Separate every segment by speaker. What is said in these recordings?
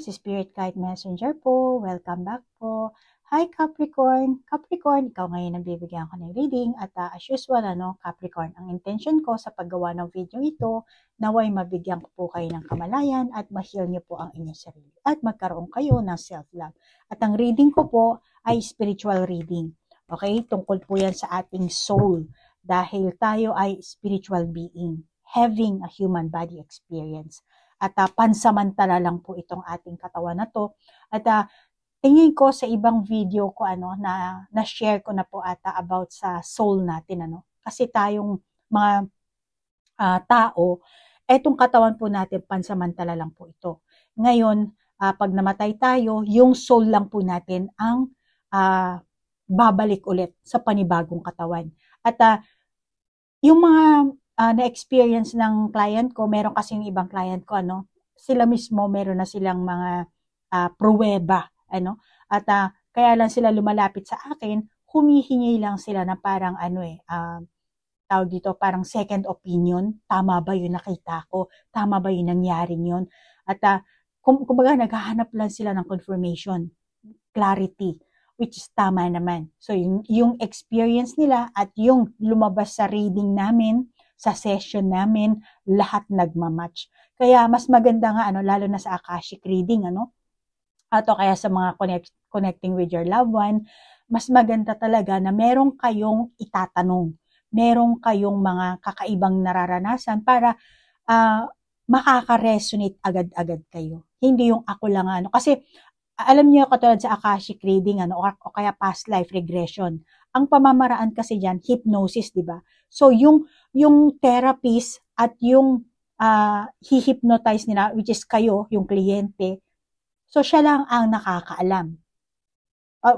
Speaker 1: si Spirit Guide Messenger po. Welcome back po. Hi Capricorn! Capricorn, ikaw ngayon ang bibigyan ko ng reading at as usual, Capricorn, ang intention ko sa paggawa ng video ito, naway mabigyan ko po kayo ng kamalayan at ma-heal niyo po ang inyong sarili at magkaroon kayo ng self-love. At ang reading ko po ay spiritual reading. Okay? Tungkol po yan sa ating soul dahil tayo ay spiritual being having a human body experience. At pansamantala lang po itong ating katawan na to. At tingin ko sa ibang video ko na-share ko na po ata about sa soul natin kasi tayong mga tao, etong katawan po natin pansamantala lang po ito. Ngayon, pag namatay tayo, yung soul lang po natin ang babalik ulit sa panibagong katawan. At yung mga na-experience ng client ko, meron kasi yung ibang client ko, sila mismo meron na silang mga pruweba, at kaya lang sila lumalapit sa akin, humihingi lang sila na parang tawag dito, parang second opinion, tama ba yung nakita ko, tama ba yung nangyari yun, at kumbaga naghahanap lang sila ng confirmation, clarity, which is tama naman. So yung experience nila at yung lumabas sa reading namin, sa session namin, lahat nagmamatch. Kaya mas maganda nga lalo na sa Akashic reading ato kaya sa mga connecting with your loved one, mas maganda talaga na meron kayong itatanong, meron kayong mga kakaibang nararanasan para makaka-resonate agad-agad kayo. Hindi yung ako lang kasi alam niyo katulad sa Akashic reading o kaya past life regression. Ang pamamaraan kasi diyan hypnosis, 'di ba? So yung therapist at yung hi-hypnotize nila, which is kayo, yung kliyente. So siya lang ang nakakaalam.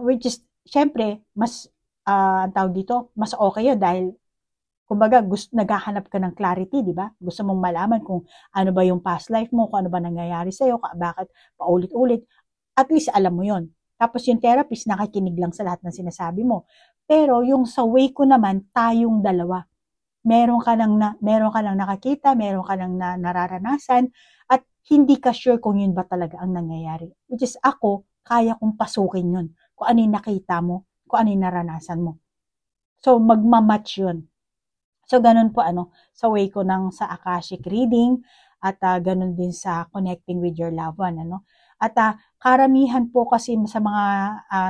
Speaker 1: Which is syempre mas ang tawag dito, mas okay 'yun dahil kumbaga naghahanap ka ng clarity, 'di ba? Gusto mong malaman kung ano ba yung past life mo, kung ano ba nangyayari sa iyo, bakit paulit-ulit. At least alam mo 'yon. Tapos yung therapist nakikinig lang sa lahat ng sinasabi mo. Pero yung sa way ko naman, tayong dalawa. Meron ka nang nakakita, meron ka nang nararanasan at hindi ka sure kung yun ba talaga ang nangyayari. Which is ako, kaya kong pasukin yun. Kung ano yung nakita mo, kung ano yung naranasan mo. So magmamatch yun. So ganun po sa way ko sa Akashic reading at ganun din sa connecting with your loved one At karamihan po kasi sa mga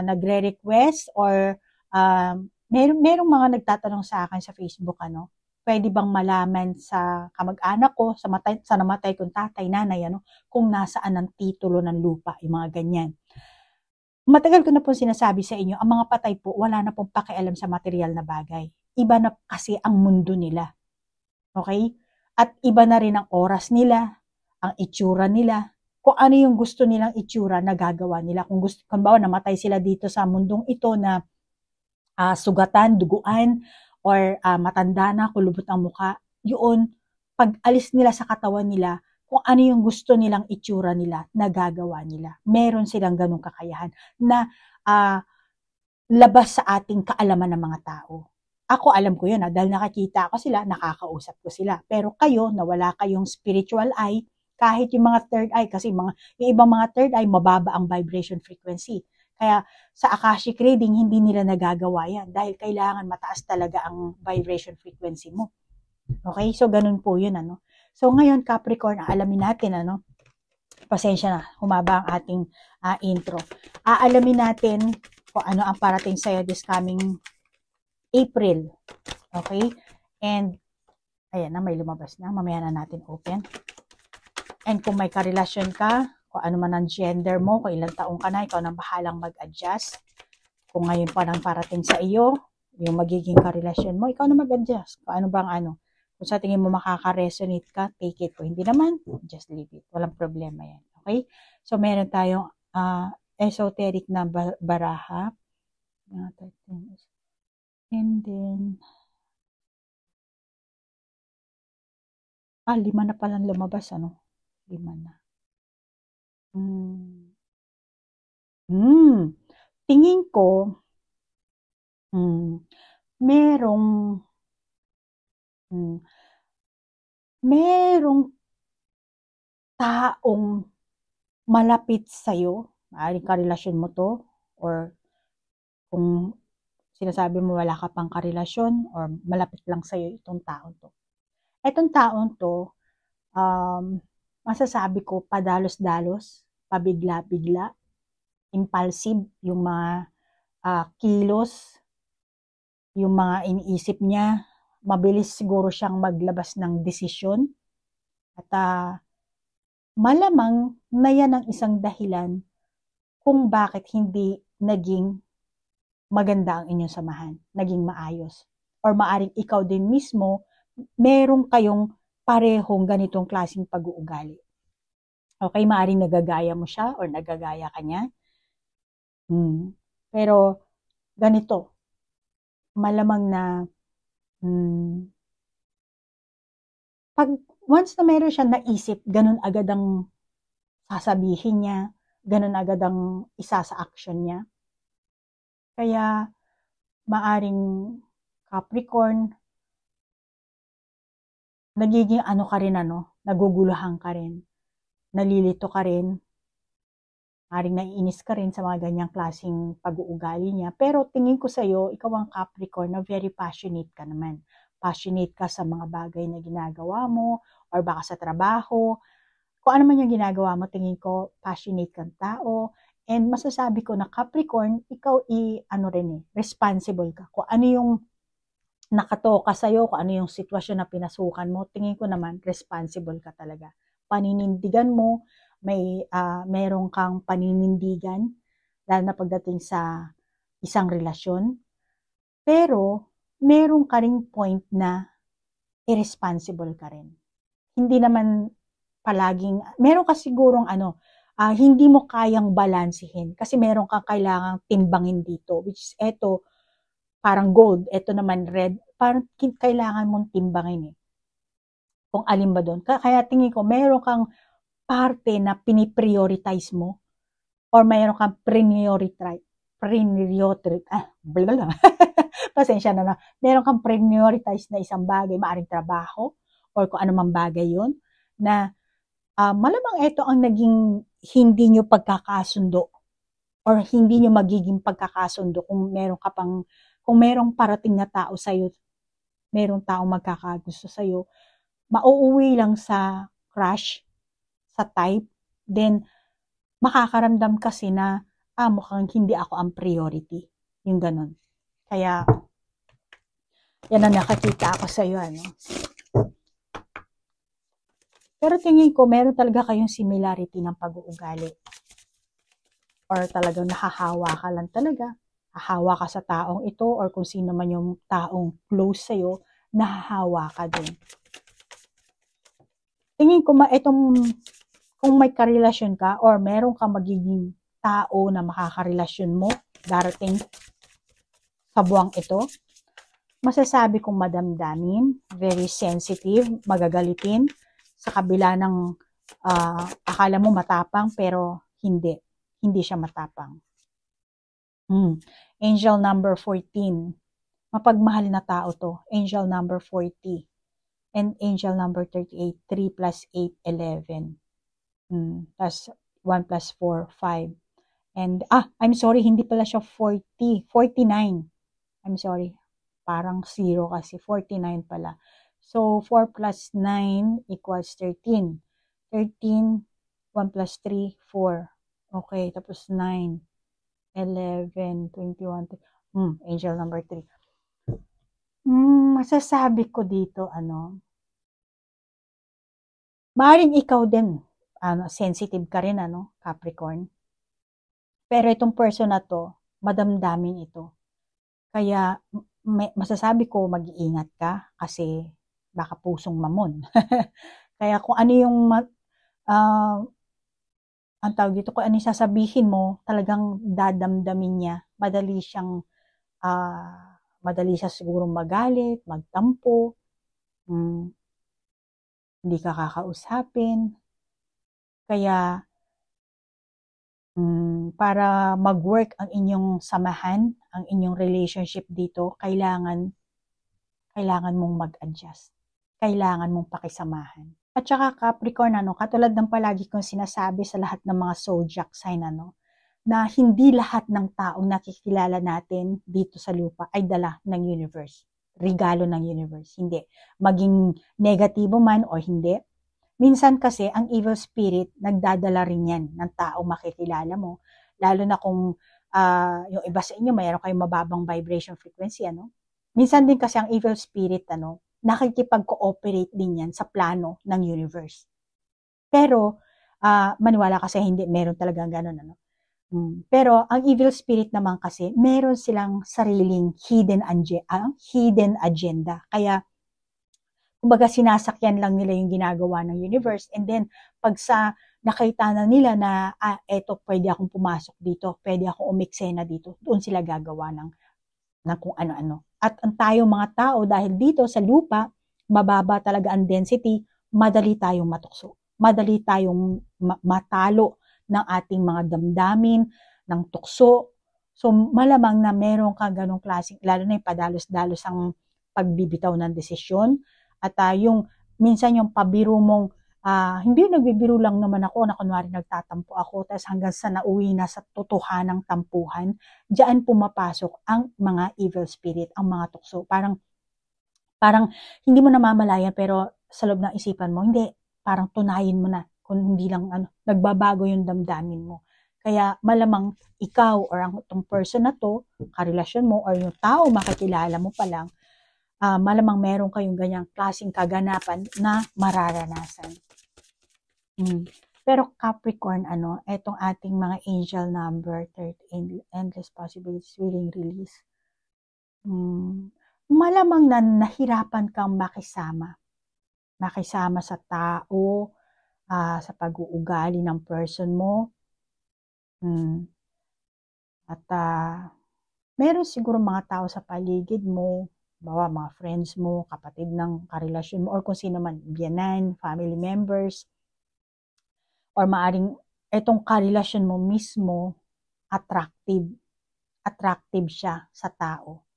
Speaker 1: nagre-request or merong mga nagtatanong sa akin sa Facebook pwede bang malaman sa kamag-anak ko, sa namatay kong tatay, nanay kung nasaan ang titulo ng lupa, yung mga ganyan. Matagal ko na po sinasabi sa inyo, ang mga patay po wala na pong pakialam sa material na bagay. Iba na kasi ang mundo nila. Okay? At iba na rin ang oras nila, ang itsura nila. Kung ano yung gusto nilang itsura, nagagawa nila. Kung bawa namatay sila dito sa mundong ito na sugatan, duguan, or matanda na, kulubot ang muka, yun, pag alis nila sa katawan nila, kung ano yung gusto nilang itsura nila, nagagawa nila. Meron silang ganung kakayahan na labas sa ating kaalaman ng mga tao. Ako alam ko yun dahil nakakita ko sila, nakakausap ko sila. Pero kayo, na wala kayong spiritual eye, kahit yung mga third eye, kasi yung ibang mga third eye, mababa ang vibration frequency. Kaya sa Akashic reading, hindi nila nagagawa yan dahil kailangan mataas talaga ang vibration frequency mo. Okay? So, ganun po yun, So, ngayon, Capricorn, alamin natin, pasensya na, humaba ang ating intro. Aalamin natin kung ano ang parating sa'yo this coming April. Okay? And, ayan na, may lumabas na. Mamaya na natin open. And kung may karelasyon ka, kung ano man ang gender mo, kung ilang taong ka na, ikaw nang bahalang mag-adjust. Kung ngayon pa nang parating sa iyo, yung magiging karelasyon mo, ikaw na mag-adjust. Kung ano bang Kung sa tingin mo makaka-resonate ka, take it. Kung hindi naman, just leave it. Walang problema yan. Okay? So, meron tayong esoteric na baraha. And then, 5 na palang lumabas, 5 na. Tingin ko, merong taong malapit sa'yo, maaaring karelasyon mo to, or kung sinasabi mo wala ka pang karelasyon, or malapit lang sa'yo itong taon to. Itong taon to, masasabi ko, padalos-dalos, pabigla-bigla, impulsive, yung mga kilos, yung mga iniisip niya, mabilis siguro siyang maglabas ng desisyon, at malamang na yan ang isang dahilan kung bakit hindi naging maganda ang inyong samahan, naging maayos. Or maaring ikaw din mismo, meron kayong parehong ganitong klaseng pag-uugali. Okay, maaring nagagaya mo siya or nagagaya ka niya. Pero ganito, malamang na pag once na meron siyang naisip, ganun agad ang sasabihin niya, ganun agad ang isa sa action niya. Kaya maaring Capricorn, nagiging ka rin, naguguluhan ka rin, nalilito ka rin, maaring naiinis ka rin sa mga ganyang klaseng pag-uugali niya. Pero tingin ko sa'yo, ikaw ang Capricorn na very passionate ka naman. Passionate ka sa mga bagay na ginagawa mo, or baka sa trabaho. Kung ano man yung ginagawa mo, tingin ko passionate kang tao. And masasabi ko na Capricorn, ikaw responsible ka. Kung ano yung nakatoka sa'yo, kung ano yung sitwasyon na pinasukan mo, tingin ko naman responsible ka talaga. Paninindigan mo, meron kang paninindigan, lalo na pagdating sa isang relasyon. Pero, meron ka ring point na irresponsible ka rin. Hindi naman palaging, meron ka sigurong hindi mo kayang balansihin kasi meron kang kailangang timbangin dito, which is eto, parang gold, eto naman red, parang kailangan mong timbangin kung alin ba doon. Kaya tingin ko, meron kang parte na piniprioritize mo, or meron kang pasensya na, meron kang prioritize na isang bagay, maaring trabaho, or kung anumang bagay yon, na malamang ito ang naging hindi nyo pagkakasundo, or hindi nyo magiging pagkakasundo kung merong parating na tao sa'yo, merong taong magkakagusto sa'yo, mauuwi lang sa crush, sa type, then makakaramdam kasi na, mukhang hindi ako ang priority. Yung ganun. Kaya, yan ang nakakita ako sa'yo, Pero tingin ko, meron talaga kayong similarity ng pag-uugali. Or talagang nahahawa ka lang talaga. Hahawa ka sa taong ito, or kung sino man yung taong close sa'yo, nahahawa ka din. Tingin ko, kung may karelasyon ka, or meron ka magiging tao na makakarelasyon mo, darating sa buwang ito, masasabi kong madamdamin, very sensitive, magagalitin, sa kabila ng akala mo matapang, pero hindi siya matapang. Angel number 14, mapagmahal na tao to. Angel number 40, and angel number 38, 3 plus 8, 11. Plus 1 plus 4, 5. And, I'm sorry, hindi pala siya 40, 49. I'm sorry, parang 0 kasi, 49 pala. So, 4 plus 9 equals 13. 13, 1 plus 3, 4. Okay, tapos 9, 11, 21, angel number 3. Masasabi ko dito, maaaring ikaw din, sensitive ka rin, Capricorn. Pero itong person na to, madamdamin ito. Kaya, masasabi ko, mag-iingat ka kasi baka pusong mamon. Kaya kung ano yung ang tawag dito, kung ano yung sasabihin mo, talagang dadamdamin niya. Madali siya siguro magalit, magtampo, hindi ka kakausapin. Kaya, para mag-work ang inyong samahan, ang inyong relationship dito, kailangan mong mag-adjust. kailangan mong pakisamahan. At saka Capricorn, katulad ng palagi kong sinasabi sa lahat ng mga zodiac sign, na hindi lahat ng taong nakikilala natin dito sa lupa ay dala ng universe. Regalo ng universe. Hindi. Maging negatibo man o hindi. Minsan kasi, ang evil spirit, nagdadala rin yan ng taong makikilala mo. Lalo na kung yung iba sa inyo, mayroon kayong mababang vibration frequency, Minsan din kasi ang evil spirit, nakikipag-cooperate din yan sa plano ng universe. Pero, maniwala kasi hindi, meron talagang ganun, Pero, ang evil spirit naman kasi, meron silang sariling hidden agenda. Kaya, kumbaga sinasakyan lang nila yung ginagawa ng universe. And then, pag sa nakita na nila na, eto, pwede akong pumasok dito, pwede akong umiksena dito, doon sila gagawa ng kung ano-ano. At ang tayong mga tao, dahil dito sa lupa, mababa talaga ang density, madali tayong matukso. Madali tayong matalo ng ating mga damdamin, ng tukso. So, malamang na meron ka ganong klaseng, lalo na yung padalos-dalos ang pagbibitaw ng desisyon. At yung, minsan yung pabiro mong, hindi nagbibiro lang naman ako na kunwari nagtatampo ako, tapos hanggang sa nauwi na sa totohanang tampuhan, diyan pumapasok ang mga evil spirit, ang mga tukso. Parang hindi mo namamalayan, pero sa loob ng isipan mo, hindi, parang tunayin mo na, kung hindi lang nagbabago yung damdamin mo. Kaya malamang ikaw or ang itong person na to, karelasyon mo or yung tao makikilala mo pa lang, malamang meron kayong ganyang klaseng kaganapan na mararanasan. Pero Capricorn, etong ating mga angel number 13, endless possibilities, willing release. Malamang na nahirapan kang makisama sa tao, sa pag-uugali ng person mo. At meron siguro mga tao sa paligid mo, bawa mga friends mo, kapatid ng karelasyon mo, or kung sino man, biyanan, family members, or maaring etong karelasyon mo mismo, attractive siya sa tao.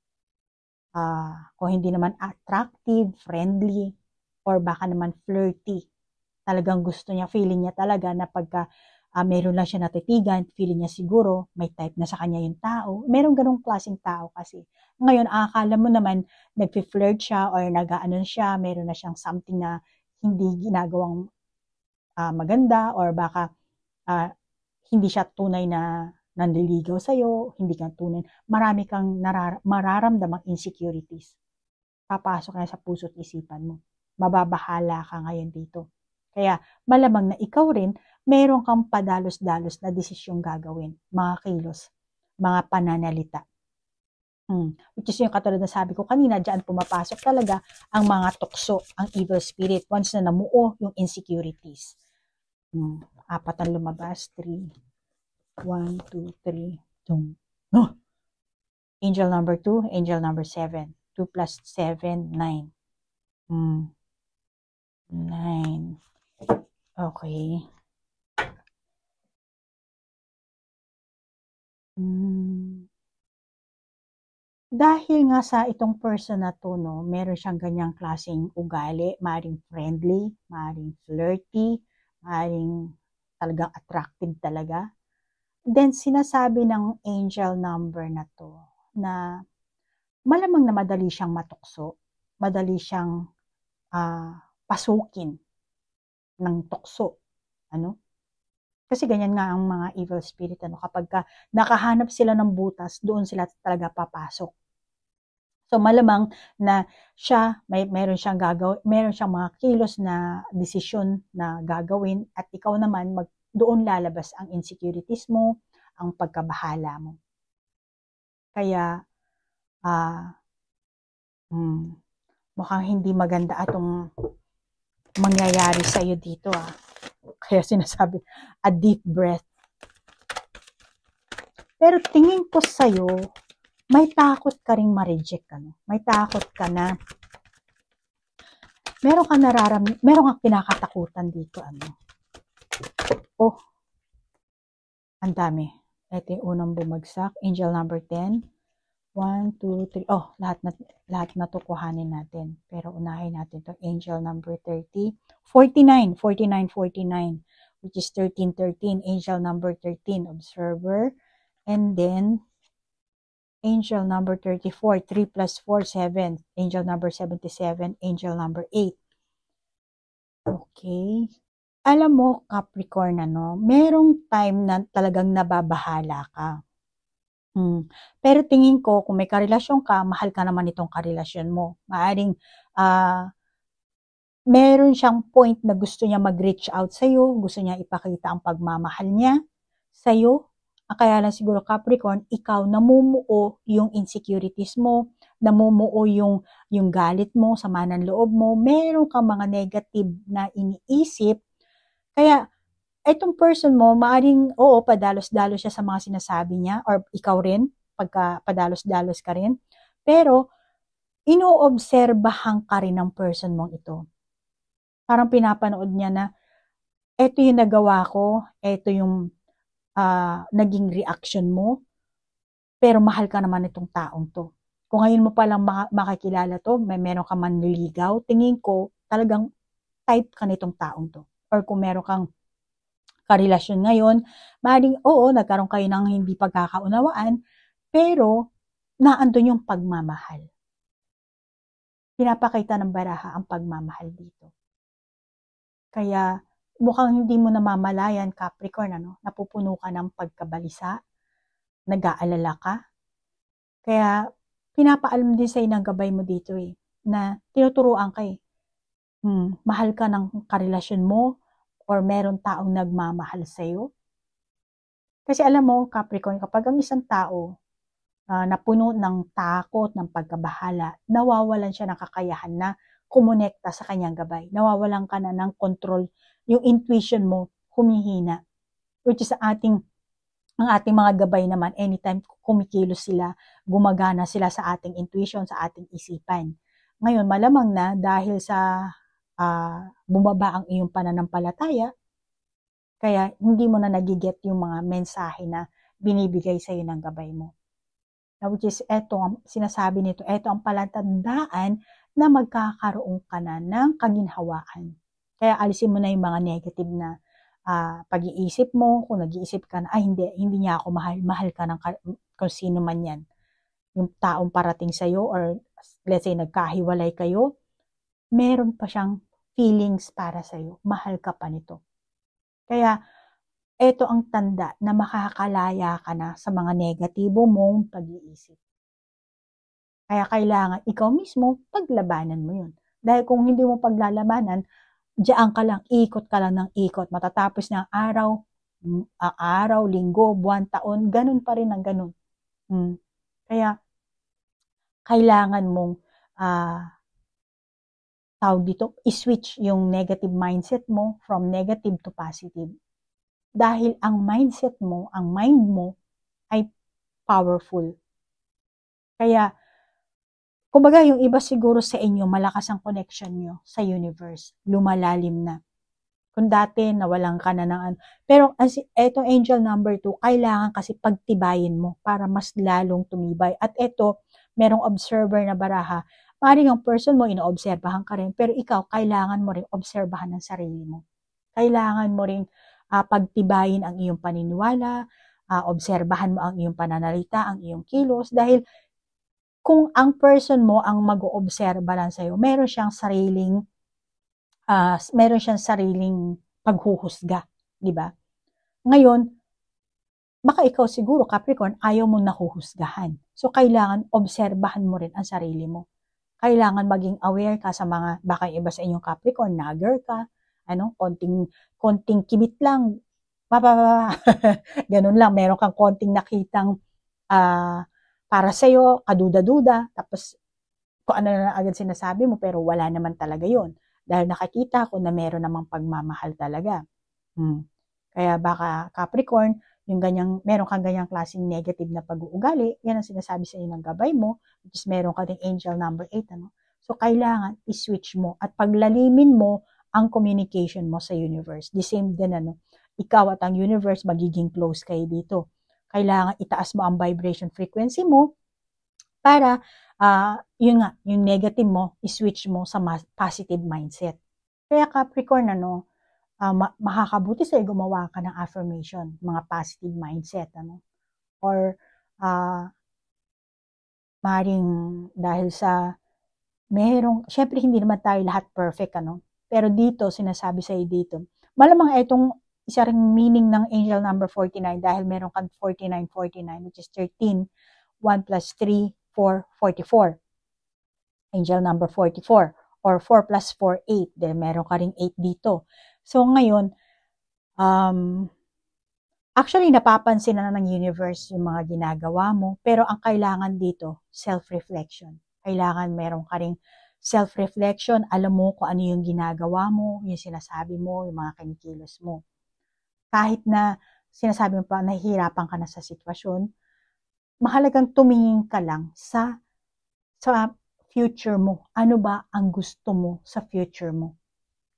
Speaker 1: Kung hindi naman attractive, friendly, or baka naman flirty, talagang gusto niya, feeling niya talaga na pagka meron lang siya natitigan, feeling niya siguro may type na sa kanya yung tao. Merong ganong klaseng tao kasi. Ngayon, akala mo naman nagfi-flirt siya or nag-ano siya, meron na siyang something na hindi ginagawang maganda, or baka hindi siya tunay na nanliligaw sa'yo, hindi ka tunay. Marami kang mararamdamang insecurities. Papasok na sa puso't isipan mo. Mababahala ka ngayon dito. Kaya malamang na ikaw rin, meron kang padalos-dalos na desisyong gagawin, mga kilos, mga pananalita. Which is yung katulad na sabi ko kanina, dyan pumapasok talaga ang mga tukso, ang evil spirit, once na namuo yung insecurities. 4 ang lumabas, 3, 1, 2, 3, Angel number 2, angel number 7. 2 plus 7, 9. 9. Okay. Dahil nga sa itong person na to, meron siyang ganyang klaseng ugali, maring friendly, maring flirty, maring talagang attractive talaga. Then, sinasabi ng angel number na to, na malamang na madali siyang matukso, madali siyang pasukin ng tukso. Kasi ganyan nga ang mga evil spirit, kapag nakahanap sila ng butas, doon sila talaga papasok. So malamang na siya, meron siyang gagawin, meron siyang mga kilos na desisyon na gagawin, at ikaw naman doon lalabas ang insecurities mo, ang pagkabahala mo. Kaya mukhang hindi maganda atong mangyayari sa iyo dito. Kaya sinasabi, a deep breath. Pero tingin ko sa iyo, may takot ka ring ma-reject, May takot ka na, meron kang kinakatakutan dito, ang dami. Ito yung unang bumagsak, angel number 10, 1, 2, 3. Oh, lahat na to kuhanin natin. Pero unahin natin to angel number 30. 49, 49, 49, which is 13, 13. Angel number 13, observer. And then, angel number 34, 3 plus 4, 7. Angel number 77, angel number 8. Okay. Alam mo, Capricorn, merong time na talagang nababahala ka. Pero tingin ko, kung may karelasyon ka, mahal ka naman itong karelasyon mo. Maaring, meron siyang point na gusto niya mag-reach out sa'yo, gusto niya ipakita ang pagmamahal niya sa'yo. Kaya lang siguro, Capricorn, ikaw namumuo yung insecurities mo, namumuo yung galit mo, sama ng loob mo, meron kang mga negative na iniisip. Kaya, etong person mo, maaring, oo, padalos-dalos siya sa mga sinasabi niya, or ikaw rin, pagka padalos-dalos ka rin. Pero, inoobserbahan ka rin ng person mong ito. Parang pinapanood niya na, eto yung nagawa ko, eto yung naging reaction mo, pero mahal ka naman itong taong to. Kung ngayon mo palang makakilala to, meron ka manliligaw, tingin ko, talagang type ka nitong taong to. Or kung meron kang karelasyon ngayon, maaaring oo, nagkaroon kayo ng hindi pagkakaunawaan, pero naandun yung pagmamahal. Pinapakita ng baraha ang pagmamahal dito. Kaya mukhang hindi mo namamalayan, Capricorn, napupuno ka ng pagkabalisa, nag-aalala ka. Kaya pinapaalam din sa'yo ng gabay mo dito na tinuturuan ka mahal ka ng karelasyon mo, or meron taong nagmamahal sa'yo. Kasi alam mo, Capricorn, kapag ang isang tao napuno ng takot, ng pagkabahala, nawawalan siya ng kakayahan na kumonekta sa kanyang gabay. Nawawalan ka na ng control. Yung intuition mo, humihina. Which is ang ating mga gabay naman, anytime kumikilos sila, gumagana sila sa ating intuition, sa ating isipan. Ngayon, malamang na dahil sa bumaba ang iyong pananampalataya, kaya hindi mo na nagiget yung mga mensahe na binibigay sa iyo ng gabay mo. Now, which is, eto, sinasabi nito, eto ang palatandaan na magkakaroon ka na ng kaginhawaan. Kaya alisin mo na yung mga negative na pag-iisip mo, kung nag-iisip ka na, hindi niya ako mahal, mahal ka ng kung sino man yan. Yung taong parating sa'yo, or let's say, nagkahiwalay kayo, meron pa siyang feelings para sa'yo. Mahal ka pa nito. Kaya, ito ang tanda na makakalaya ka na sa mga negatibo mong pag-iisip. Kaya kailangan ikaw mismo paglabanan mo yun. Dahil kung hindi mo paglalabanan, diyan ka lang, ikot ka lang ng ikot. Matatapos na ang araw, linggo, buwan, taon, ganun pa rin ang ganun. Kaya, kailangan mong tawag dito, i-switch yung negative mindset mo from negative to positive. Dahil ang mindset mo, ang mind mo, ay powerful. Kaya, kumbaga yung iba siguro sa inyo, malakas ang connection nyo sa universe. Lumalalim na. Kung dati, nawalan ka na ng pero etong angel number 2, kailangan kasi pagtibayin mo para mas lalong tumibay. At eto, merong observer na baraha. Maring ang person mo, inoobserbahan ka rin, pero ikaw, kailangan mo rin obserbahan ang sarili mo. Kailangan mo rin pagtibayin ang iyong paniniwala, obserbahan mo ang iyong pananalita, ang iyong kilos, dahil kung ang person mo ang mag-oobserba lang sa'yo, meron siyang sariling paghuhusga, di ba? Ngayon, baka ikaw siguro, Capricorn, ayaw mo nahuhusgahan. So, kailangan obserbahan mo rin ang sarili mo. Kailangan maging aware ka sa mga, baka iba sa inyong Capricorn, nagger ka, konting kibit lang, ganun lang, meron kang konting nakitang para sa'yo, kaduda-duda, tapos kung ano na agad sinasabi mo, pero wala naman talaga yon. Dahil nakakita ko na meron namang pagmamahal talaga. Kaya baka Capricorn, meron kang ganyang klaseng negative na pag-uugali, yan ang sinasabi sa inyo ng gabay mo, which is meron ka ding angel number 8, So, kailangan i-switch mo at paglalimin mo ang communication mo sa universe. The same din, ikaw at ang universe, magiging close kayo dito. Kailangan itaas mo ang vibration frequency mo Para, yun nga, yung negative mo, i-switch mo sa positive mindset. Kaya Capricorn, makakabuti sa'yo gumawa ka ng affirmation, mga positive mindset, or, maring dahil sa syempre hindi naman tayo lahat perfect, pero dito, sinasabi sa'yo dito, malamang itong isa ring meaning ng angel number 49 dahil meron kang 49, which is 13, 1 plus 3, 4, 44. Angel number 44. Or 4 plus 4, 8. Then meron ka ring 8 dito. So ngayon, actually napapansin na ng universe yung mga ginagawa mo, pero ang kailangan dito, self-reflection. Kailangan meron ka ring self-reflection, alam mo kung ano yung ginagawa mo, yung sinasabi mo, yung mga kinikilos mo. Kahit na sinasabi mo pa, nahihirapan ka na sa sitwasyon, mahalagang tumingin ka lang sa future mo. Ano ba ang gusto mo sa future mo?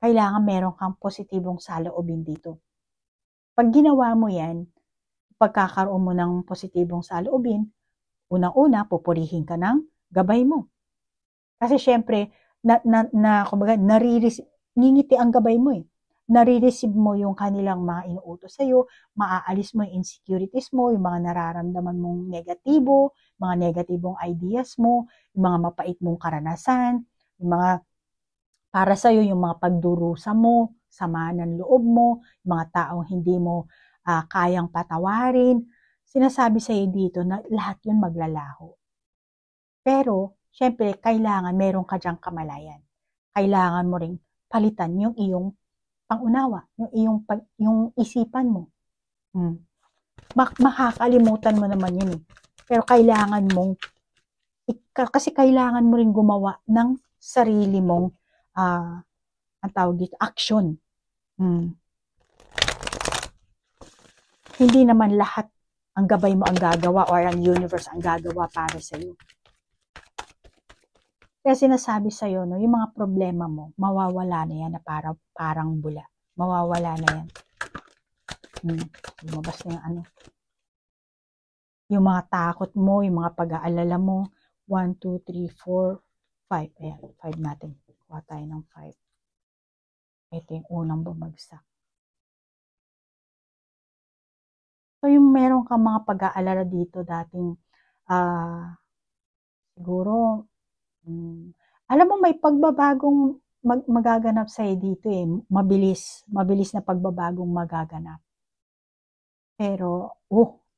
Speaker 1: Kailangan meron kang positibong saloobin dito. Pag ginawa mo yan, pagkakaroon mo ng positibong saloobin, unang-una, pupurihin ka ng gabay mo. Kasi syempre, kumbaga, ngingiti ang gabay mo eh. Nare-receive mo yung kanilang mga inuutos sa'yo, maaalis mo yung insecurities mo, yung mga nararamdaman mong negatibo, mga negatibong ideas mo, yung mga mapait mong karanasan, yung mga para sa'yo, yung mga pagdurusa mo, sama ng loob mo, yung mga taong hindi mo kayang patawarin. Sinasabi sa'yo dito na lahat yun maglalaho. Pero, syempre, kailangan meron ka dyang kamalayan. Kailangan mo ring palitan yung iyong pangunawa, yung isipan mo. Makakalimutan mo naman yun eh. Pero kailangan mong, kasi kailangan mo ring gumawa ng sarili mong, ang tawag dito, action. Hindi naman lahat ang gabay mo ang gagawa or ang universe ang gagawa para sa'yo. Kaya sinasabi sa'yo, yung mga problema mo, mawawala na yan na parang bula. Mawawala na yan. Lumabas na yung yung mga takot mo, yung mga pag-aalala mo. 1, 2, 3, 4, 5. Ayan, 5 natin. Kuha tayo ng 5. Ito yung unang bumagsak. So, yung meron kang mga pag-aalala dito dating, siguro, alam mo may pagbabagong magaganap sa'yo dito eh. Mabilis na pagbabagong magaganap. Pero,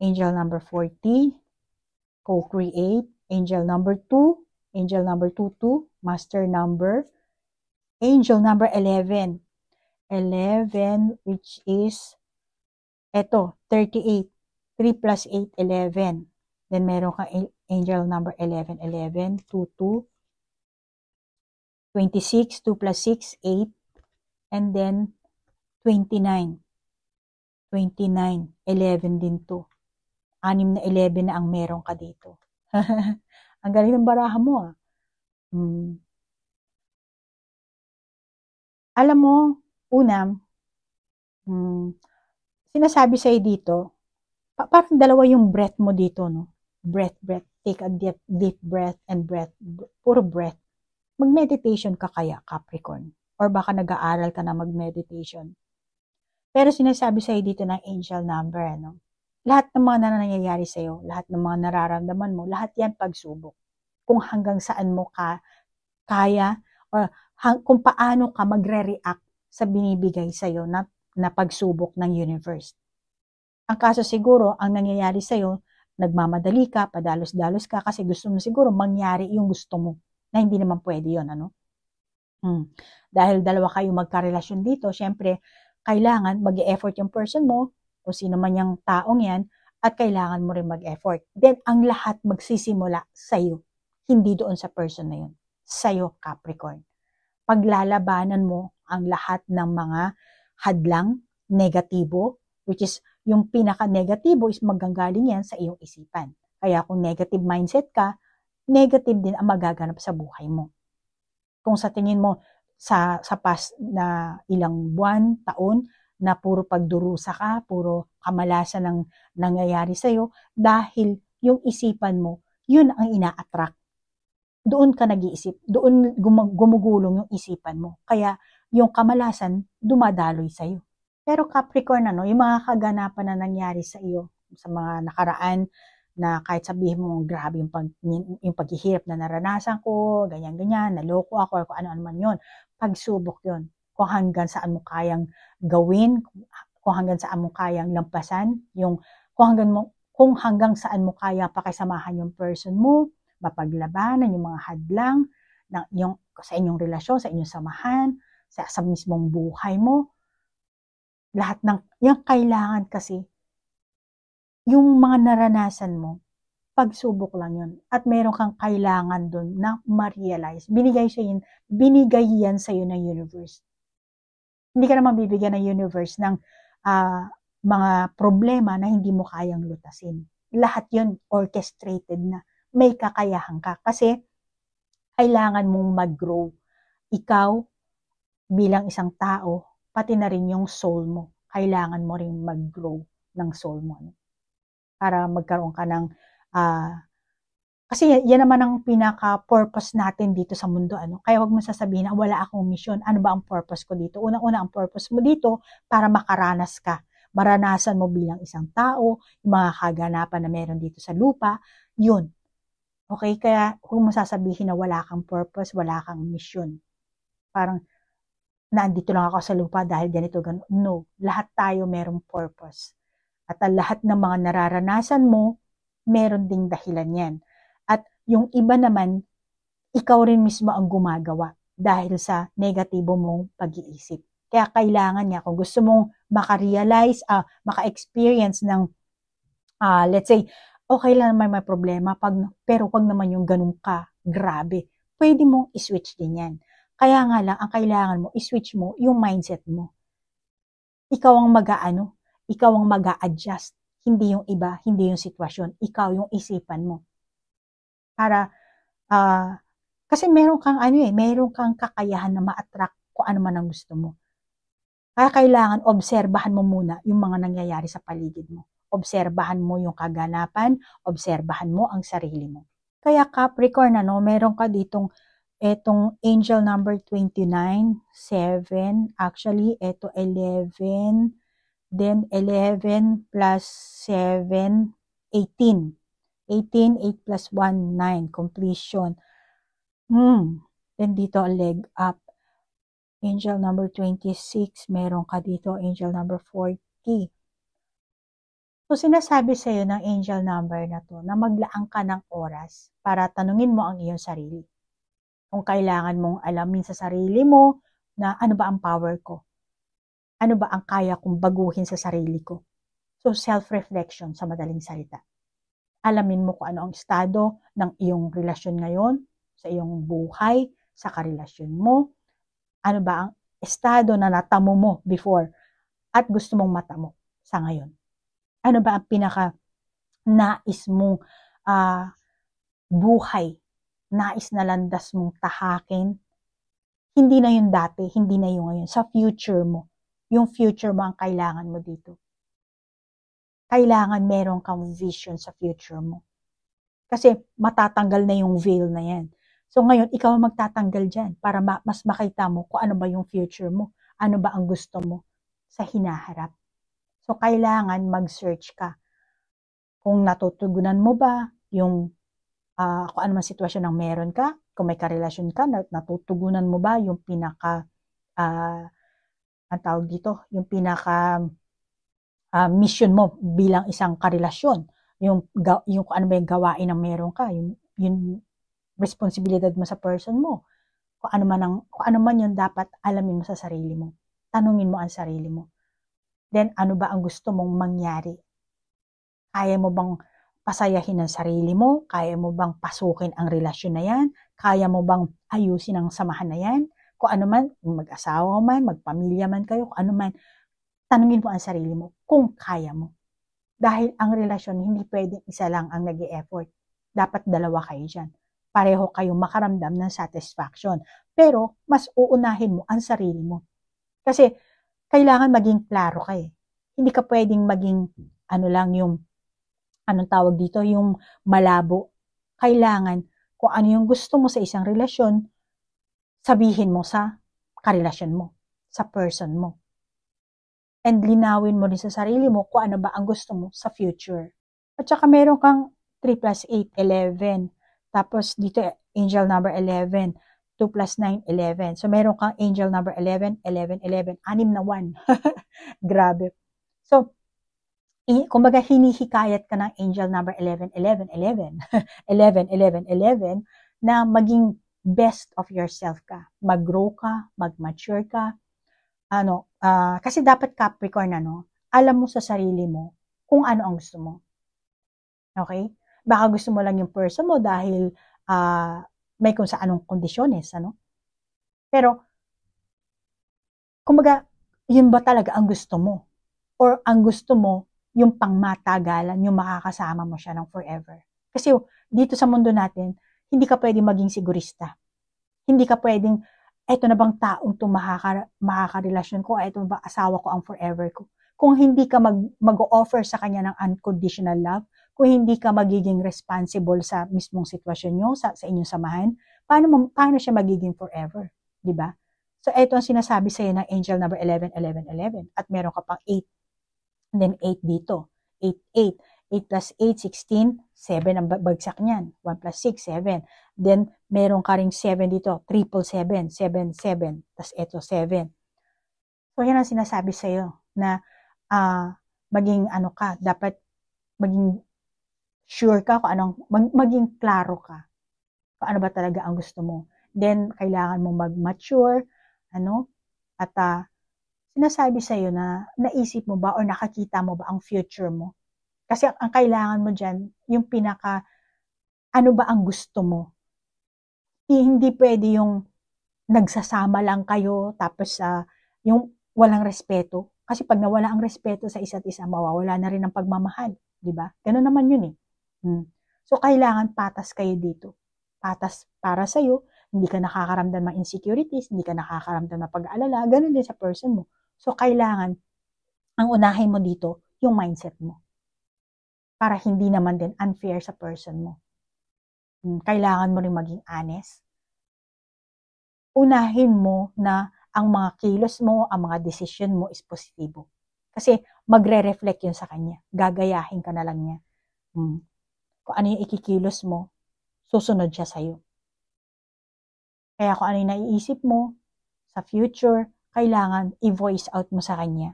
Speaker 1: angel number 40, co-create, angel number 2, angel number 22, master number, angel number 11. 11, which is, eto, 38. 3 plus 8, 11. Then, meron kang angel number 11. 11, 22, 26, 2 plus 6, 8. And then, 29. 29, 11 din to. 6 na 11 na ang meron ka dito. Ang galing ng baraha mo Alam mo, una, sinasabi sa'yo dito, parang dalawa yung breath mo dito, no? Breath. Take a deep breath and breath. Puro breath. Mag-meditation ka kaya, Capricorn. Or baka nag-aaral ka na mag-meditation. Pero sinasabi sa'yo dito ng angel number, lahat ng mga nangyayari sa'yo, lahat ng mga nararamdaman mo, lahat yan pagsubok. Kung hanggang saan mo kaya, or kung paano ka magre-react sa binibigay sa'yo na pagsubok ng universe. Ang kaso siguro, ang nangyayari sa'yo, nagmamadali ka, padalos-dalos ka, kasi gusto mo siguro mangyari yung gusto mo, na hindi naman pwede yun, Dahil dalawa kayo magkarelasyon dito, syempre, kailangan mag-e-effort yung person mo, o sino man yung taong yan, at kailangan mo rin mag-effort. Then, ang lahat magsisimula sa'yo, hindi doon sa person na yun. Sa'yo, Capricorn. Paglalabanan mo ang lahat ng mga hadlang, negatibo, which is yung pinaka-negatibo is maganggaling yan sa iyong isipan. Kaya kung negative mindset ka, negative din ang magaganap sa buhay mo. Kung sa tingin mo, sa past na ilang buwan, taon, na puro pagdurusa ka, puro kamalasan ng nangyayari sa'yo, dahil yung isipan mo, yun ang ina-attract. Doon ka nag-iisip, doon gumugulong yung isipan mo. Kaya yung kamalasan dumadaloy sa'yo. Pero Capricorn, yung mga kaganapan na nangyari sa iyo sa mga nakaraan na kahit sabihin mo grabe yung paghihirap na naranasan ko, ganyan-ganyan, naloko ako, or kung ano-ano man yun, pagsubok yun. Kung hanggang saan mo kayang gawin, kung hanggang saan mo kayang lampasan, kung hanggang saan mo kaya pakisamahan yung person mo, mapaglabanan yung mga hadlang sa inyong relasyon, sa inyong samahan, sa mismong buhay mo. Lahat ng, yung kailangan kasi, yung mga naranasan mo, pagsubok lang yun. At meron kang kailangan dun na ma-realize. Binigay yan sa'yo ng universe. Hindi ka naman bibigyan ng universe ng mga problema na hindi mo kayang lutasin. Lahat yun orchestrated na. May kakayahan ka. Kasi, kailangan mong mag-grow. Ikaw, bilang isang tao, pati na rin yung soul mo. Kailangan mo rin mag-grow ng soul mo. Para magkaroon ka ng, kasi yan naman ang pinaka-purpose natin dito sa mundo. Kaya wag mo sasabihin na wala akong mission. Ano ba ang purpose ko dito? Unang-una, ang purpose mo dito para makaranas ka. Maranasan mo bilang isang tao, yung mga kaganapan na meron dito sa lupa, yun. Okay? Kaya huwag mo sasabihin na wala kang purpose, wala kang mission. Parang, nandito lang ako sa lupa dahil ganito, ganun. No, lahat tayo merong purpose. At ang lahat ng mga nararanasan mo, meron ding dahilan yan. At yung iba naman, ikaw rin mismo ang gumagawa dahil sa negatibo mong pag-iisip. Kaya kailangan niya, kung gusto mong maka-realize, maka-experience ng, let's say, okay lang naman may problema, pero pag naman yung ganun ka, grabe, pwede mong i-switch din yan. Kaya nga lang, ang kailangan mo, i-switch mo yung mindset mo. Ikaw ang ikaw ang mag-a-adjust. Hindi yung iba, hindi yung sitwasyon. Ikaw yung isipan mo. Para, kasi meron kang kakayahan na ma-attract kung ano man ang gusto mo. Kaya kailangan, obserbahan mo muna yung mga nangyayari sa paligid mo. Obserbahan mo yung kaganapan, obserbahan mo ang sarili mo. Kaya Capricorn, meron ka ditong etong angel number 29, 7, actually, eto 11, then 11 plus 7, 18. 18, 8 plus 1, 9, completion. Then dito, leg up. Angel number 26, meron ka dito, angel number 40. So, sinasabi sa'yo ng angel number na to, na maglaan ka ng oras para tanungin mo ang iyong sarili. Kung kailangan mong alamin sa sarili mo na ano ba ang power ko? Ano ba ang kaya kong baguhin sa sarili ko? So, self-reflection sa madaling salita. Alamin mo kung ano ang estado ng iyong relasyon ngayon, sa iyong buhay, sa karelasyon mo. Ano ba ang estado na natamo mo before at gusto mong matamo sa ngayon? Ano ba ang pinaka-nais mong buhay? Nais na landas mong tahakin? Hindi na yung dati, hindi na yung ngayon. Sa future mo. Yung future mo ang kailangan mo dito. Kailangan meron kang vision sa future mo. Kasi matatanggal na yung veil na yan. So ngayon, ikaw ang magtatanggal dyan para mas makita mo kung ano ba yung future mo. Ano ba ang gusto mo sa hinaharap. So kailangan mag-search ka. Kung natutugunan mo ba yung kung ano man sitwasyon ng meron ka, kung may karelasyon ka, natutugunan mo ba yung pinaka ang tawag dito, yung pinaka mission mo bilang isang karelasyon, yung kung ano ba yung gawain ng meron ka, yung responsibilidad mo sa person mo, kung ano man yung dapat alamin mo sa sarili mo. Tanungin mo ang sarili mo. Then, ano ba ang gusto mong mangyari? Kaya mo bang pasayahin ang sarili mo? Kaya mo bang pasukin ang relasyon na yan? Kaya mo bang ayusin ang samahan na yan? Kung ano man, mag-asawa man, magpamilya man kayo, kung ano man, tanungin mo ang sarili mo kung kaya mo. Dahil ang relasyon, hindi pwedeng isa lang ang nag-e-effort. Dapat dalawa kayo dyan. Pareho kayong makaramdam ng satisfaction. Pero, mas uunahin mo ang sarili mo. Kasi, kailangan maging klaro ka eh. Hindi ka pwedeng maging, anong tawag dito, yung malabo. kailangan kung ano yung gusto mo sa isang relasyon, sabihin mo sa karelasyon mo, sa person mo. And linawin mo rin sa sarili mo kung ano ba ang gusto mo sa future. At saka meron kang 3 plus 8, 11. Tapos dito, angel number 11. 2 plus 9, 11. So meron kang angel number 11, 11, 11. 6 na 1. Grabe. So, kumbaga hinihikayat ka ng angel number 11, 11, 11. 11, 11, 11 na maging best of yourself ka. Mag-grow ka, mag-mature ka. Kasi dapat Capricorn, alam mo sa sarili mo kung ano ang gusto mo. Okay? Baka gusto mo lang yung person mo dahil may kung sa anong kondisyones, Pero, kumbaga, yun ba talaga ang gusto mo? Or ang gusto mo, yung pangmatagalan, yung makakasama mo siya ng forever. Kasi dito sa mundo natin, hindi ka pwedeng maging sigurista. Hindi ka pwedeng, eto na bang taong to makakarelasyon ko, eto na ba asawa ko ang forever ko. Kung hindi ka mag-offer sa kanya ng unconditional love, kung hindi ka magiging responsible sa mismong sitwasyon nyo, sa inyong samahan, paano siya magiging forever? Diba? So, eto ang sinasabi sa'yo ng angel number 11, 11, 11. At meron ka pang 8. And then 8 dito. 8, 8. 8 plus 8, 16. 7 ang bagsak niyan. 1 plus 6, 7. Then, meron ka ring 7 dito. Triple 7. 7, 7. Tapos ito, 7. So, yan ang sinasabi sa'yo na maging dapat maging sure ka kung anong, maging klaro ka kung ano ba talaga ang gusto mo. Then, kailangan mo mag-mature, at sinasabi sa'yo na naisip mo ba or nakakita mo ba ang future mo? Kasi ang kailangan mo dyan, yung ano ba ang gusto mo? Hindi pwede yung nagsasama lang kayo, tapos yung walang respeto. Kasi pag nawala ang respeto sa isa't isa, mawawala na rin ang pagmamahal. Diba? Ganun naman yun So, kailangan patas kayo dito. Patas para sa'yo, hindi ka nakakaramdam ng insecurities, hindi ka nakakaramdam ng pag-aalala, ganun din sa person mo. So, kailangan, ang unahin mo dito, yung mindset mo. Para hindi naman din unfair sa person mo. Kailangan mo rin maging honest. Unahin mo na ang mga kilos mo, ang mga decision mo is positibo. Kasi magre-reflect yun sa kanya. Gagayahin ka na lang niya. Kung ano yung ikikilos mo, susunod siya sa'yo. Kaya kung ano yung naiisip mo sa future, kailangan i-voice out mo sa kanya.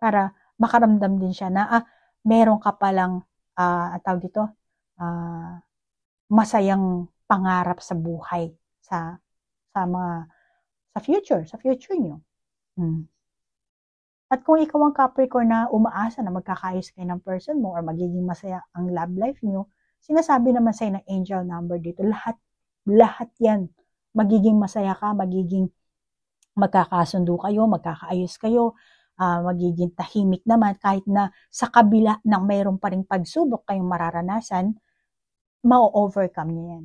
Speaker 1: Para makaramdam din siya na, meron ka palang, tawag dito, masayang pangarap sa buhay, sa future nyo. At kung ikaw ang Capricorn na umaasa na magkakaayos kayo ng person mo or magiging masaya ang love life nyo, sinasabi naman sa'yo ng angel number dito, lahat yan. Magiging masaya ka, magiging magkakasundo kayo, magkakaayos kayo, magiging tahimik naman kahit na sa kabila ng mayroon pa ring pagsubok kayong mararanasan, ma-overcome niya yan.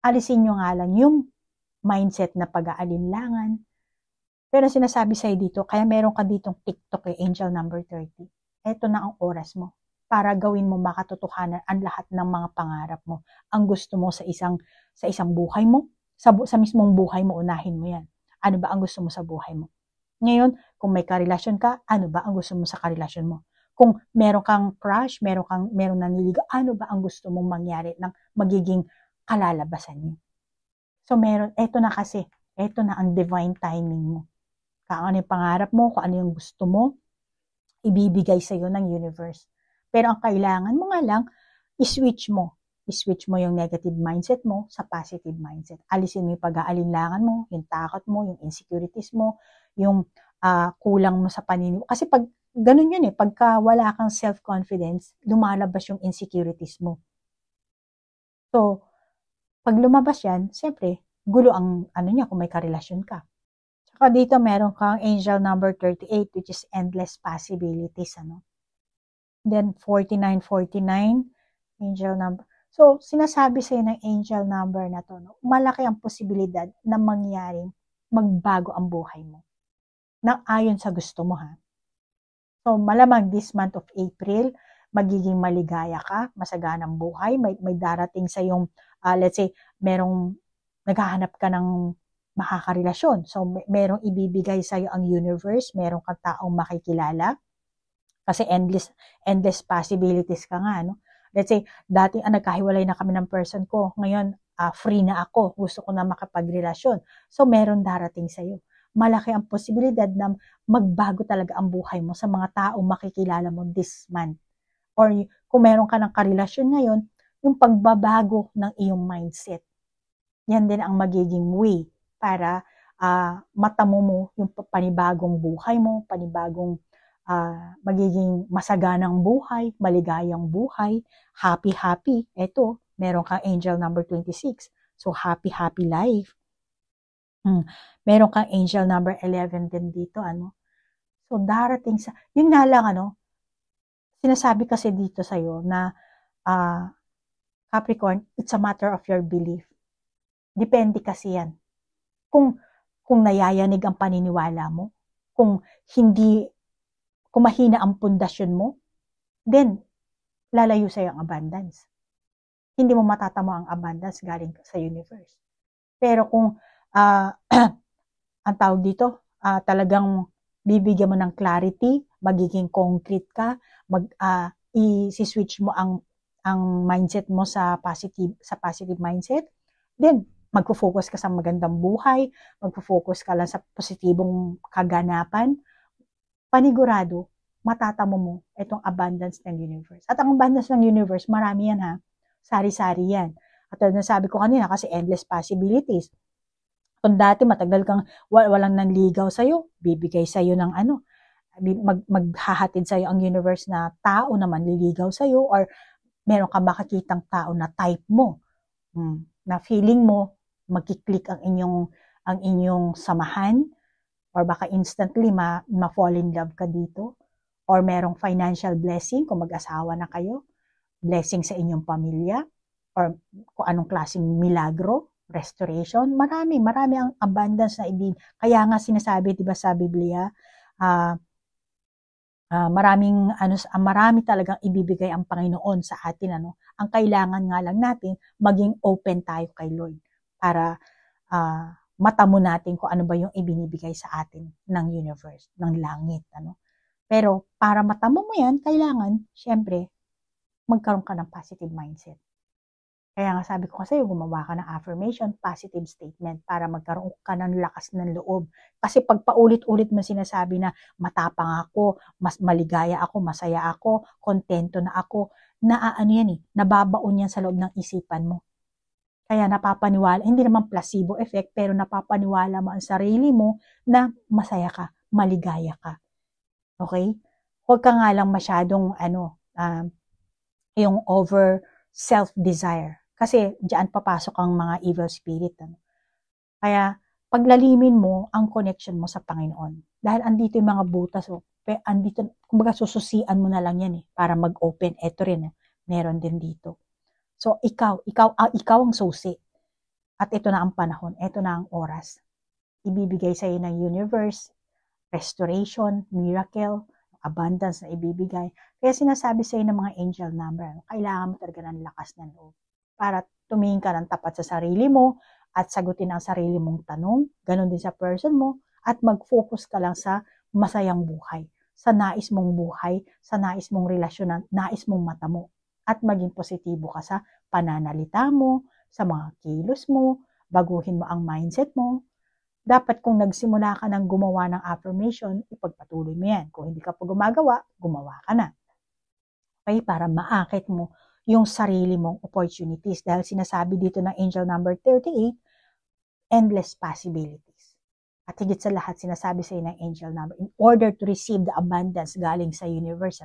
Speaker 1: Alisin nyo nga lang yung mindset na pag-aalinlangan. Pero sinasabi sa'yo dito, kaya meron ka ditong TikTok angel number 30. Ito na ang oras mo para gawin mo makatotohanan ang lahat ng mga pangarap mo. Ang gusto mo sa isang buhay mo, sa mismong buhay mo, unahin mo yan. Ano ba ang gusto mo sa buhay mo? Ngayon, kung may karelasyon ka, ano ba ang gusto mo sa karelasyon mo? Kung meron kang crush, meron naniligaw, ano ba ang gusto mong mangyari ng magiging kalalabasan niyo? So eto na ang divine timing mo. Kung ano yung pangarap mo, kung ano yung gusto mo, ibibigay sa'yo ng universe. Pero ang kailangan mo nga lang, i-switch mo yung negative mindset mo sa positive mindset. Alisin mo yung pag-aalinlangan mo, yung takot mo, yung insecurities mo, yung kulang mo sa paniniwala. Kasi pag ganun yun pagka wala kang self-confidence, lumalabas yung insecurities mo. So, pag lumabas yan, siyempre, gulo ang niya kung may karelasyon ka. Tsaka dito meron kang angel number 38 which is endless possibilities. Then 49, 49, angel number. So, sinasabi sa'yo ng angel number na to, malaki ang posibilidad na mangyaring magbago ang buhay mo. Nang ayon sa gusto mo, ha? So, malamang this month of April, magiging maligaya ka, masaganang buhay, may darating sa yung, let's say, naghahanap ka ng makakarelasyon. So, merong ibibigay sa'yo ang universe, merong kang taong makikilala, kasi endless possibilities ka nga, no? Let's say, dati nagkahiwalay na kami ng person ko, ngayon, free na ako, gusto ko na makapagrelasyon. So, meron darating sa'yo. Malaki ang posibilidad na magbago talaga ang buhay mo sa mga taong makikilala mo this month. Or kung meron ka ng karelasyon ngayon, yung pagbabago ng iyong mindset. Yan din ang magiging way para matamo mo yung panibagong buhay mo, panibagong magiging masaganang buhay, maligayang buhay, happy. Eto, meron kang angel number 26. So, happy life. Meron kang angel number 11 din dito, ano. So, darating yun nga lang, ano, sinasabi kasi dito sa'yo na, Capricorn, it's a matter of your belief. Depende kasi yan. Kung nayayanig ang paniniwala mo, kung mahina ang pundasyon mo, then, lalayo sa'yo ang abundance. Hindi mo matatamo ang abundance galing sa universe. Pero kung, ang tawag dito, talagang bibigyan mo ng clarity, magiging concrete ka, i-switch mo ang mindset mo sa positive mindset, then, magfo-focus ka sa magandang buhay, magfo-focus ka lang sa positibong kaganapan, panigurado, matatamo mo itong abundance ng universe. At ang abundance ng universe, marami yan ha. Sari-sari yan. At nasabi ko kanina kasi endless possibilities. Kung dati matagal kang walang nanligaw sa'yo, bibigay sa'yo ng maghahatid sa'yo ang universe na tao na manliligaw sa'yo or meron ka makakitang tao na type mo. Na feeling mo, magkiklik ang inyong samahan or baka instantly ma-fall in love ka dito or merong financial blessing kung mag-asawa na kayo, blessing sa inyong pamilya or kung anong klaseng milagro, restoration, marami ang abundance na kaya nga sinasabi 'di ba sa Biblia, marami talagang ibibigay ang Panginoon sa atin, ano. Ang kailangan nga lang natin maging open tayo kay Lord para matamo natin kung ano ba yung ibinibigay sa atin ng universe, ng langit, ano. Pero para matamo mo yan, kailangan, syempre, magkaroon ka ng positive mindset. Kaya nga sabi ko kasi, gumawa ka ng affirmation, positive statement, para magkaroon ka ng lakas ng loob. Kasi pag paulit-ulit mo sinasabi na matapang ako, mas maligaya ako, masaya ako, kontento na ako, nababaon yan sa loob ng isipan mo. Kaya napapaniwala, hindi naman placebo effect, pero napapaniwala mo ang sarili mo na masaya ka, maligaya ka. Okay? Huwag ka nga lang masyadong, yung over self-desire. Kasi diyan papasok ang mga evil spirit. Ano? Kaya, paglalimin mo ang connection mo sa Panginoon. Dahil andito yung mga butas, andito, kumbaga sususian mo na lang yan para mag-open. Ito rin, meron din dito. So, ikaw ang susi. At ito na ang panahon, ito na ang oras. Ibibigay sa iyo ng universe, restoration, miracle, abundance na ibibigay. Kaya sinasabi sa iyo ng mga angel number, kailangan mo talaga ng lakas ng loob para tumingin ka ng tapat sa sarili mo at sagutin ang sarili mong tanong, ganun din sa person mo, at mag-focus ka lang sa masayang buhay, sa nais mong buhay, sa nais mong relasyon, nais mong matamo. At maging positibo ka sa pananalita mo, sa mga kilos mo, baguhin mo ang mindset mo. Dapat kung nagsimula ka ng gumawa ng affirmation, ipagpatuloy mo yan. Kung hindi ka pa gumagawa, gumawa ka na. Okay? Para maakit mo yung sarili mong opportunities. Dahil sinasabi dito ng angel number 38, endless possibilities. At higit sa lahat, sinasabi sa ng angel number, in order to receive the abundance galing sa universe,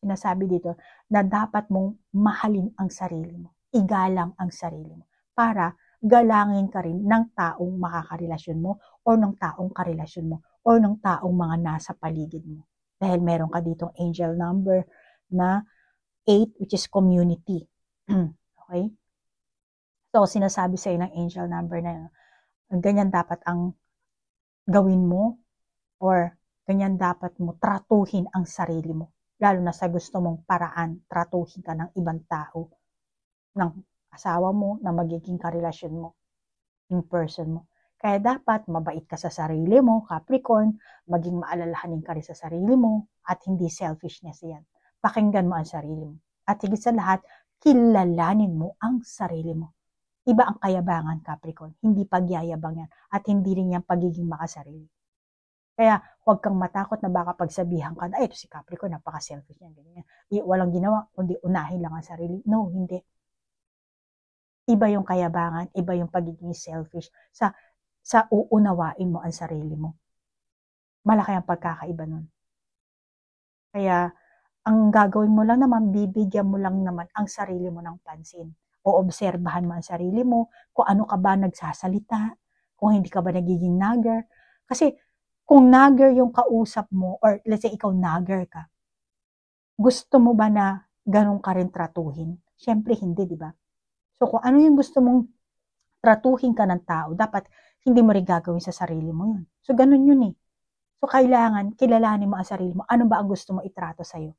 Speaker 1: sinasabi dito na dapat mong mahalin ang sarili mo, igalang ang sarili mo, para galangin ka rin ng taong makakarelasyon mo o ng taong karelasyon mo o ng taong mga nasa paligid mo. Dahil meron ka ditong angel number na 8, which is community. Okay? So, sinasabi sa'yo ng angel number na ganyan dapat ang gawin mo or ganyan dapat mo tratuhin ang sarili mo. lalo na sa gusto mong paraan, tratuhin ka ng ibang tao, ng asawa mo, na magiging karelasyon mo, in person mo. Kaya dapat mabait ka sa sarili mo, Capricorn, maging maalalahanin ka rin sa sarili mo, at hindi selfishness yan. Pakinggan mo ang sarili mo. At higit sa lahat, kilalanin mo ang sarili mo. Iba ang kayabangan, Capricorn. Hindi pagyayabang yan. At hindi rin yan pagiging makasarili. Kaya huwag kang matakot na baka pagsabihan ka na, ito si Capricorn, napaka-selfish yan. Ganyan. Walang ginawa, kundi unahin lang ang sarili. No, hindi. Iba yung kayabangan, iba yung pagiging selfish sa uunawain mo ang sarili mo. Malaki ang pagkakaiba nun. Kaya, ang gagawin mo lang naman, bibigyan mo lang naman ang sarili mo ng pansin. O obserbahan mo ang sarili mo, kung ano ka ba nagsasalita, kung hindi ka ba nagiging nagger. Kasi, kung nagger yung kausap mo, or let's say ikaw nagger ka, gusto mo ba na ganun ka rin tratuhin? Siyempre hindi, di ba? So, kung ano yung gusto mong tratuhin ka ng tao, dapat hindi mo rin gagawin sa sarili mo yun. So, ganun yun eh. So, kailangan, kilalanin mo ang sarili mo. Ano ba ang gusto mo itrato sa'yo?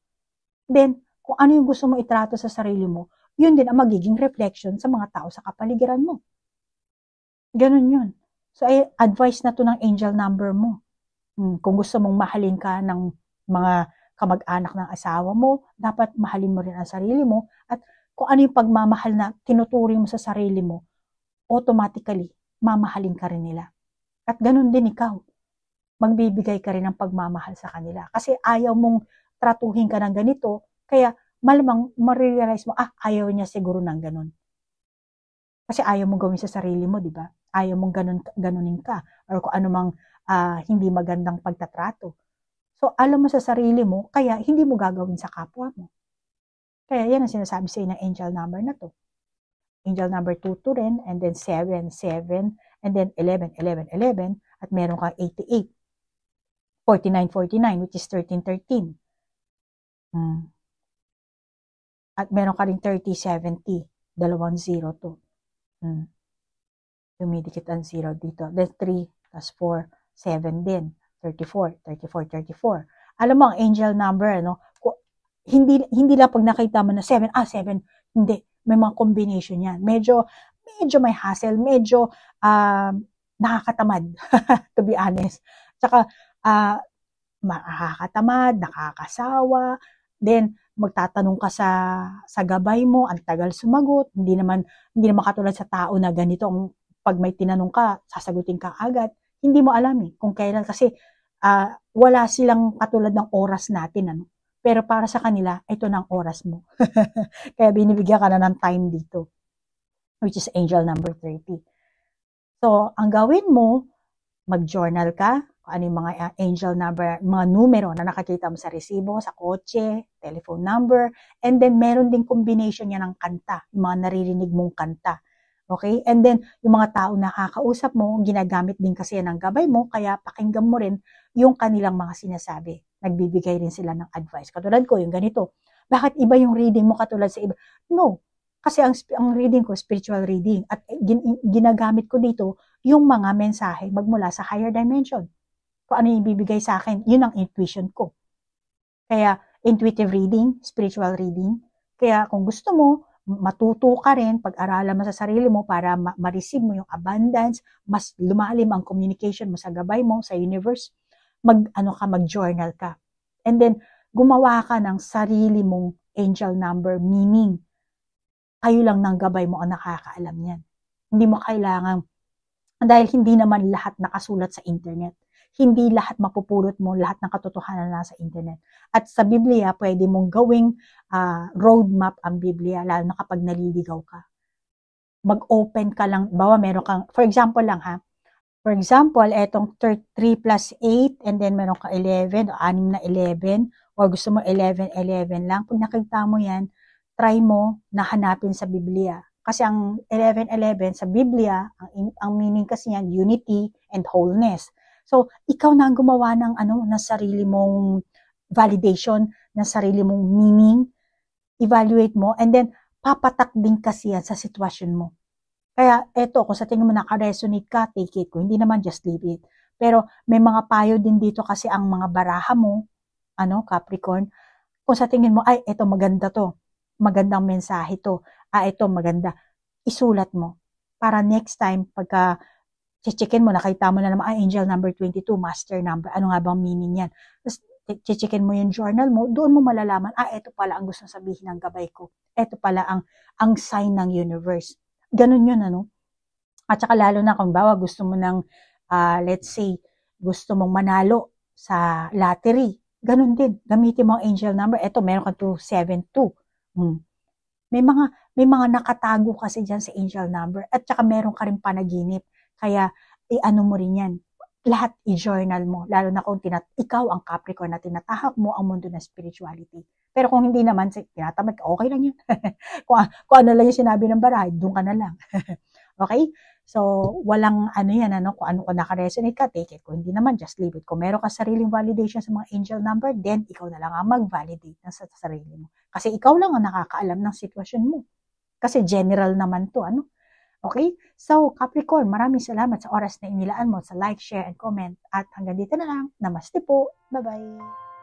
Speaker 1: Then, kung ano yung gusto mo itrato sa sarili mo, yun din ang magiging reflection sa mga tao sa kapaligiran mo. Ganun yun. So, advice na to ng angel number mo. Kung gusto mong mahalin ka ng mga kamag-anak ng asawa mo, dapat mahalin mo rin ang sarili mo. At kung ano yung pagmamahal na tinuturing mo sa sarili mo, automatically, mamahalin ka rin nila. At ganun din ikaw. Magbibigay ka rin ng pagmamahal sa kanila. Kasi ayaw mong tratuhin ka ng ganito, kaya malamang marirealize mo, ayaw niya siguro ng ganun. Kasi ayaw mong gawin sa sarili mo, di ba? Ayaw mong ganunin ka. Or kung anumang hindi magandang pagtatrato. So, alam mo sa sarili mo, kaya hindi mo gagawin sa kapwa mo. Kaya yan ang sinasabi sa ng angel number na to. Angel number 2 rin, and then 7, 7, and then 11, 11, 11, at meron kang 88. 49, 49, which is 13, 13. At meron ka rin 30, 70. 2 0 to. Dumidikit ang 0 dito. Then 3 plus 4, 7 din. 34, 34, 34. Alam mo, ang angel number, hindi lang pag nakita mo na 7, 7, hindi. May mga combination yan. Medyo may hassle, medyo nakakatamad, to be honest. Tsaka, nakakatamad, nakakasawa, then magtatanong ka sa gabay mo, ang tagal sumagot, hindi naman katulad sa tao na ganito, pag may tinanong ka, sasagutin ka agad. Hindi mo alam kung kailan, kasi wala silang katulad ng oras natin, Pero para sa kanila, ito na ang oras mo. Kaya binibigyan ka na ng time dito, which is angel number 30. So, ang gawin mo, mag-journal ka, kung ano yung mga angel number, mga numero na nakakita mo sa resibo, sa kotse, telephone number, and then meron din combination niya ng kanta, yung mga naririnig mong kanta. Okay? And then, yung mga tao na nakakausap mo, ginagamit din kasi yan ng gabay mo, kaya pakinggan mo rin yung kanilang mga sinasabi. Nagbibigay rin sila ng advice. Katulad ko, yung ganito. Bakit iba yung reading mo katulad sa iba? No. Kasi ang reading ko, spiritual reading. At ginagamit ko dito yung mga mensahe magmula sa higher dimension. Kung ano yung ibibigay sa akin, yun ang intuition ko. Kaya, intuitive reading, spiritual reading. Kaya kung gusto mo, matuto ka rin, pag-aralan mo sa sarili mo para ma-receive mo yung abundance, mas lumalim ang communication mo sa gabay mo, sa universe, mag-journal ka. And then, gumawa ka ng sarili mong angel number, meaning, kayo lang ng gabay mo ang nakakaalam niyan. Hindi mo kailangan, dahil hindi naman lahat nakasulat sa internet. Hindi lahat mapupulot mo, lahat ng katotohanan na sa internet. At sa Biblia, pwede mong gawing roadmap ang Biblia, lalo na kapag naliligaw ka. Mag-open ka lang, bawa meron kang, for example lang for example, etong 3 plus 8, and then meron ka 11, o 6 na 11, or gusto mo 11, 11 lang. Pag nakita mo yan, try mo na hanapin sa Biblia. Kasi ang 11, 11 sa Biblia, ang meaning kasi yan, unity and wholeness. So, ikaw na ang gumawa ng sarili mong validation, ng sarili mong meaning, evaluate mo, and then papatak din kasi yan sa sitwasyon mo. Kaya eto, kung sa tingin mo naka-resonate ka, take it. Kung hindi naman, just leave it. Pero may mga payo din dito kasi ang mga baraha mo, Capricorn, Kung sa tingin mo, ay, eto maganda to, magandang mensahe to, eto maganda, isulat mo. Para next time, pagka chichikin mo, nakita mo na naman, angel number 22, master number, ano nga bang meaning yan? Tapos, chichikin mo yung journal mo, doon mo malalaman, eto pala ang gusto sabihin ng gabay ko. Eto pala ang sign ng universe. Ganun yun, ano? At saka lalo na kung bawa gusto mo ng, let's say, gusto mong manalo sa lottery. Ganun din, gamitin mo ang angel number. Eto, meron ka 272. May mga nakatago kasi dyan sa angel number. At saka meron ka rin panaginip. Kaya, i-ano mo rin yan. Lahat i-journal mo. Lalo na kung ikaw ang Capricorn na tinatahak mo ang mundo ng spirituality. Pero kung hindi naman, tinatamad ka, okay lang yun. kung ano lang yung sinabi ng barahay, doon ka na lang. Okay? So, walang ano yan, kung ano naka-resonate ka, take it. Kung hindi naman, just leave it. Kung meron ka sariling validation sa mga angel number, then ikaw na lang ang mag-validate na sa sarili mo. Kasi ikaw lang ang nakakaalam ng sitwasyon mo. Kasi general naman to, Okay? So, Capricorn, maraming salamat sa oras na inilaan mo sa like, share, and comment. At hanggang dito na lang. Namaste po. Bye-bye.